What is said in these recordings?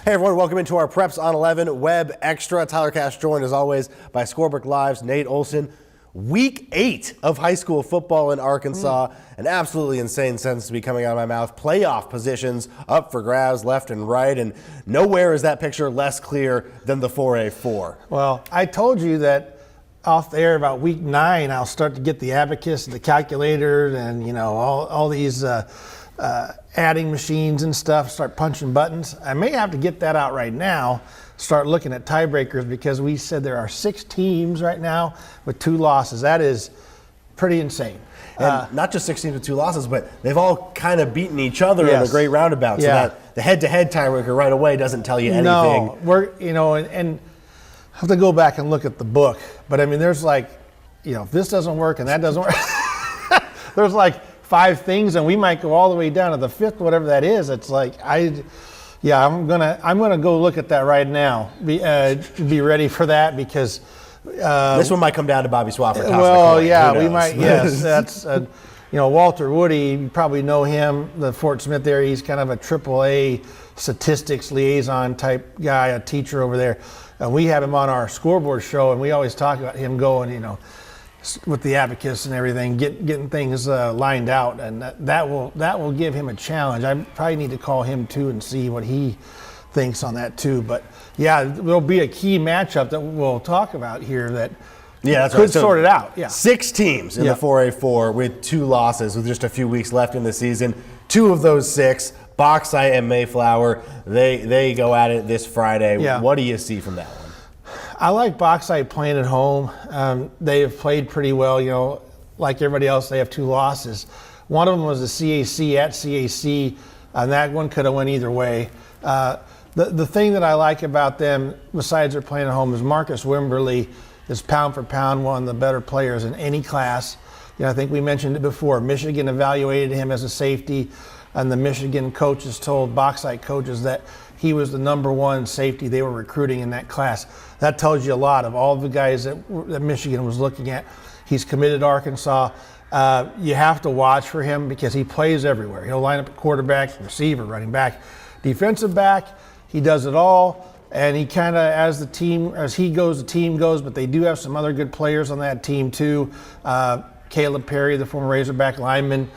Hey everyone, welcome into our Preps on 11 Web Extra. Tyler Cash joined as always by Scorebook Live's Nate Olson. Week 8 of high school football in Arkansas. An absolutely insane sentence to be coming out of my mouth. Playoff positions up for grabs left and right, and nowhere is that picture less clear than the 4A4. Well, I told you that off the air about week 9, I'll start to get the abacus and the calculator and, all these adding machines and stuff, start punching buttons. I may have to get that out right now, start looking at tiebreakers, because we said there are 6 teams right now with 2 losses. That is pretty insane. And not just 6 teams with 2 losses, but they've all kind of beaten each other in a great roundabout. So that the head-to-head tiebreaker right away doesn't tell you anything. No, and I have to go back and look at the book. But I mean, there's if this doesn't work and that doesn't work, there's 5 things, and we might go all the way down to the 5th, whatever that is. It's I'm gonna go look at that right now. Be ready for that, because this one might come down to Bobby Swafford. Well, yeah, we might. Yes, that's Walter Woody. You probably know him, the Fort Smith there. He's kind of a AAA statistics liaison type guy, a teacher over there. And we have him on our scoreboard show, and we always talk about him going, with the abacus and everything, getting things lined out, and that will give him a challenge. I probably need to call him too and see what he thinks on that too. But yeah, there'll be a key matchup that we'll talk about here that could sort it out. Yeah, 6 teams in the 4A4 with 2 losses with just a few weeks left in the season. 2 of those 6, Bauxite and Mayflower, they go at it this Friday. Yeah. What do you see from that one? I like Bauxite playing at home. They have played pretty well. Like everybody else, they have 2 losses. One of them was the CAC at CAC, and that one could have went either way. The thing that I like about them, besides their playing at home, is Marcus Wimberly is pound for pound one of the better players in any class. I think we mentioned it before. Michigan evaluated him as a safety, and the Michigan coaches told Bauxite coaches that he was the #1 safety they were recruiting in that class. That tells you a lot of all the guys that Michigan was looking at. He's committed to Arkansas. You have to watch for him because he plays everywhere. He'll line up at quarterback, receiver, running back, defensive back. He does it all. And he kind of, as he goes, the team goes. But they do have some other good players on that team too. Caleb Perry, the former Razorback lineman,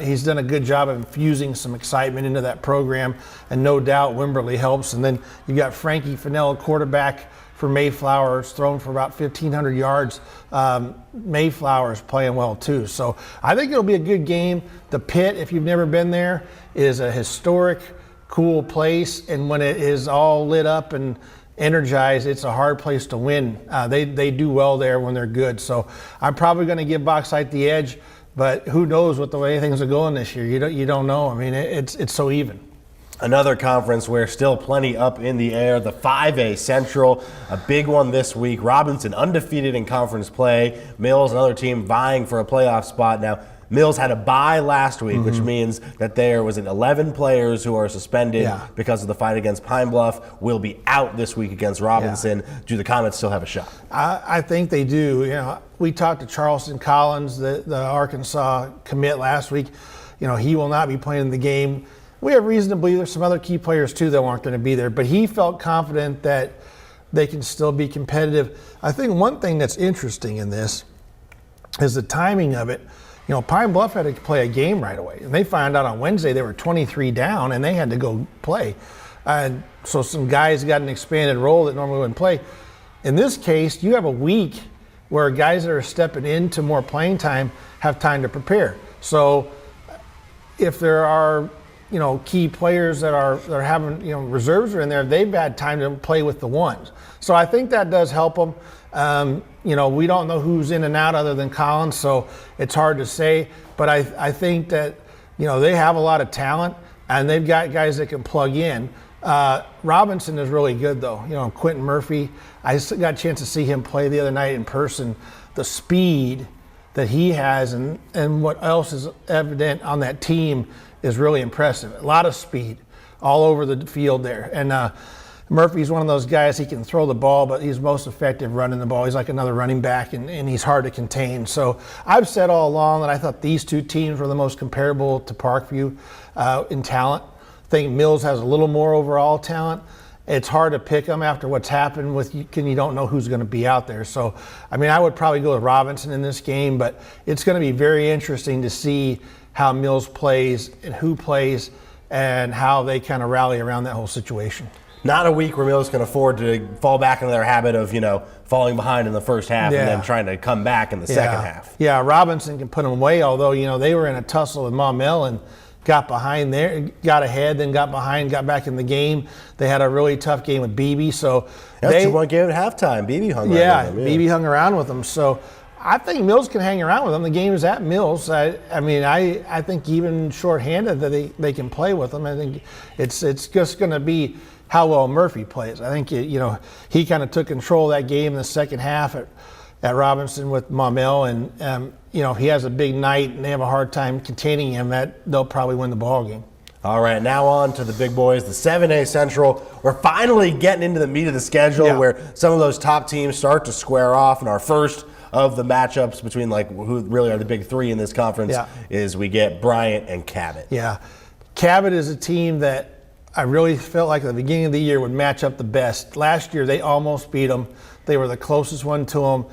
he's done a good job of infusing some excitement into that program, and no doubt Wimberly helps. And then you've got Frankie Fennell, quarterback for Mayflower, thrown for about 1,500 yards. Mayflower is playing well too. So I think it'll be a good game. The Pit, if you've never been there, is a historic, cool place, and when it is all lit up and energized, it's a hard place to win. They do well there when they're good. So I'm probably going to give Bauxite the edge, but who knows what the way things are going this year. You don't know. I mean, it's so even. Another conference where still plenty up in the air, the 5A Central, a big one this week. Robinson undefeated in conference play. Mills, another team vying for a playoff spot now. Mills had a bye last week, which means that there was 11 players who are suspended because of the fight against Pine Bluff, will be out this week against Robinson. Do the Comets still have a shot? I think they do. We talked to Charleston Collins, the Arkansas commit last week. He will not be playing the game. We have reason to believe there's some other key players too that aren't going to be there, but he felt confident that they can still be competitive. I think one thing that's interesting in this is the timing of it. Pine Bluff had to play a game right away, and they found out on Wednesday they were 23 down, and they had to go play. And so some guys got an expanded role that normally wouldn't play. In this case, you have a week where guys that are stepping into more playing time have time to prepare. So if there are key players that are having, reserves are in there, they've had time to play with the ones. So I think that does help them. We don't know who's in and out other than Collins, so it's hard to say. But I think that, they have a lot of talent, and they've got guys that can plug in. Robinson is really good, though. Quentin Murphy, I got a chance to see him play the other night in person. The speed that he has and what else is evident on that team is really impressive. A lot of speed all over the field there. And Murphy's one of those guys, he can throw the ball, but he's most effective running the ball. He's like another running back, and he's hard to contain. So I've said all along that I thought these two teams were the most comparable to Parkview in talent. I think Mills has a little more overall talent. It's hard to pick them after what's happened with you don't know who's going to be out there. So, I mean, I would probably go with Robinson in this game, but it's going to be very interesting to see how Mills plays and who plays and how they kind of rally around that whole situation. Not a week where Mills can afford to fall back into their habit of, falling behind in the first half and then trying to come back in the second half. Yeah, Robinson can put them away, although, they were in a tussle with Maumelle and got behind there, got ahead, then got behind, got back in the game. They had a really tough game with Beebe. So that's a 2-1 game at halftime. Beebe hung around with them. Beebe hung around with them. So I think Mills can hang around with them. The game is at Mills. I think even shorthanded that they can play with them. I think it's just going to be how well Murphy plays. I think he kind of took control of that game in the second half at Robinson with Maumelle, and if he has a big night and they have a hard time containing him, that they'll probably win the ball game. All right, now on to the big boys, the 7A Central. We're finally getting into the meat of the schedule where some of those top teams start to square off, and our first of the matchups between who really are the big three in this conference is we get Bryant and Cabot. Yeah, Cabot is a team that I really felt like at the beginning of the year would match up the best. Last year they almost beat them. They were the closest one to them.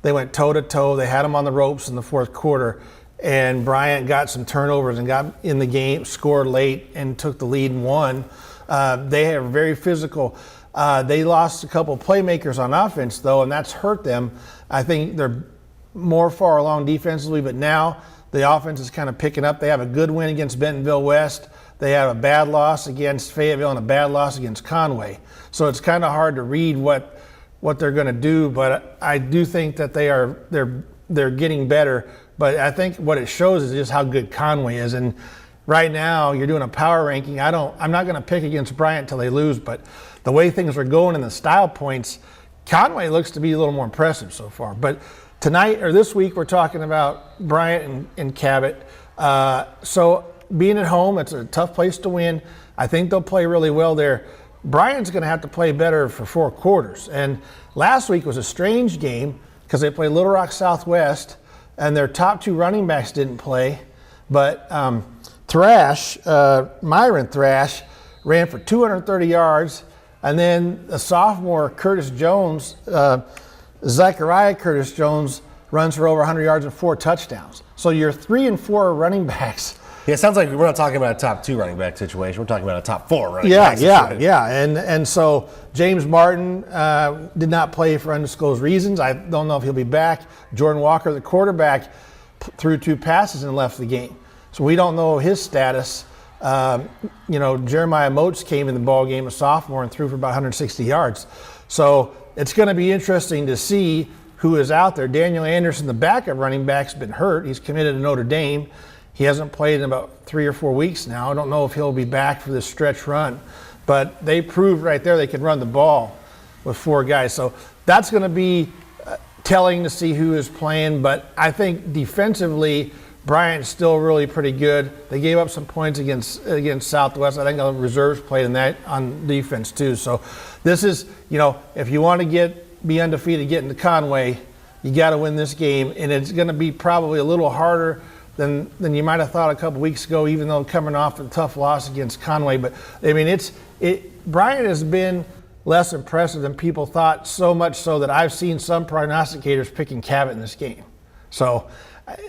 They went toe-to-toe. They had them on the ropes in the fourth quarter, and Bryant got some turnovers and got in the game, scored late, and took the lead and won. They are very physical. They lost a couple playmakers on offense, though, and that's hurt them. I think they're more far along defensively, but now the offense is kind of picking up. They have a good win against Bentonville West. They have a bad loss against Fayetteville and a bad loss against Conway. So it's kind of hard to read what they're going to do, but I do think that they're getting better. But I think what it shows is just how good Conway is. And right now you're doing a power ranking. I'm not going to pick against Bryant until they lose, but the way things are going in the style points, Conway looks to be a little more impressive so far. But tonight or this week we're talking about Bryant and Cabot. So being at home, it's a tough place to win. I think they'll play really well there. Bryant's going to have to play better for 4 quarters. And last week was a strange game because they played Little Rock Southwest, and their top 2 running backs didn't play. But Myron Thrash, ran for 230 yards. And then the sophomore, Curtis Jones, Zachariah Curtis Jones, runs for over 100 yards and 4 touchdowns. So your 3 and 4 running backs. Yeah, it sounds like we're not talking about a top 2 running back situation. We're talking about a top 4 running back situation. Yeah. And so James Martin did not play for undisclosed reasons. I don't know if he'll be back. Jordan Walker, the quarterback, threw 2 passes and left the game. So we don't know his status. Jeremiah Moats came in the ball game, a sophomore, and threw for about 160 yards. So it's going to be interesting to see who is out there. Daniel Anderson, the backup running back, has been hurt. He's committed to Notre Dame. He hasn't played in about 3 or 4 weeks now. I don't know if he'll be back for this stretch run. But they proved right there they can run the ball with 4 guys. So that's going to be telling to see who is playing. But I think defensively, Bryant's still really pretty good. They gave up some points against Southwest. I think the reserves played in that on defense too. So this is, if you want to be undefeated, get into Conway, you got to win this game. And it's going to be probably a little harder than you might have thought a couple weeks ago, even though coming off a tough loss against Conway. But I mean, Bryant has been less impressive than people thought, so much so that I've seen some prognosticators picking Cabot in this game. So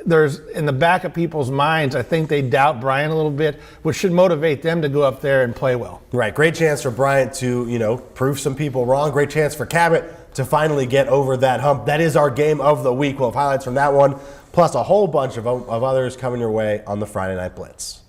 there's, in the back of people's minds, I think they doubt Bryant a little bit, which should motivate them to go up there and play well. Right. Great chance for Bryant to, prove some people wrong. Great chance for Cabot to finally get over that hump. That is our game of the week. We'll have highlights from that one, plus a whole bunch of others coming your way on the Friday Night Blitz.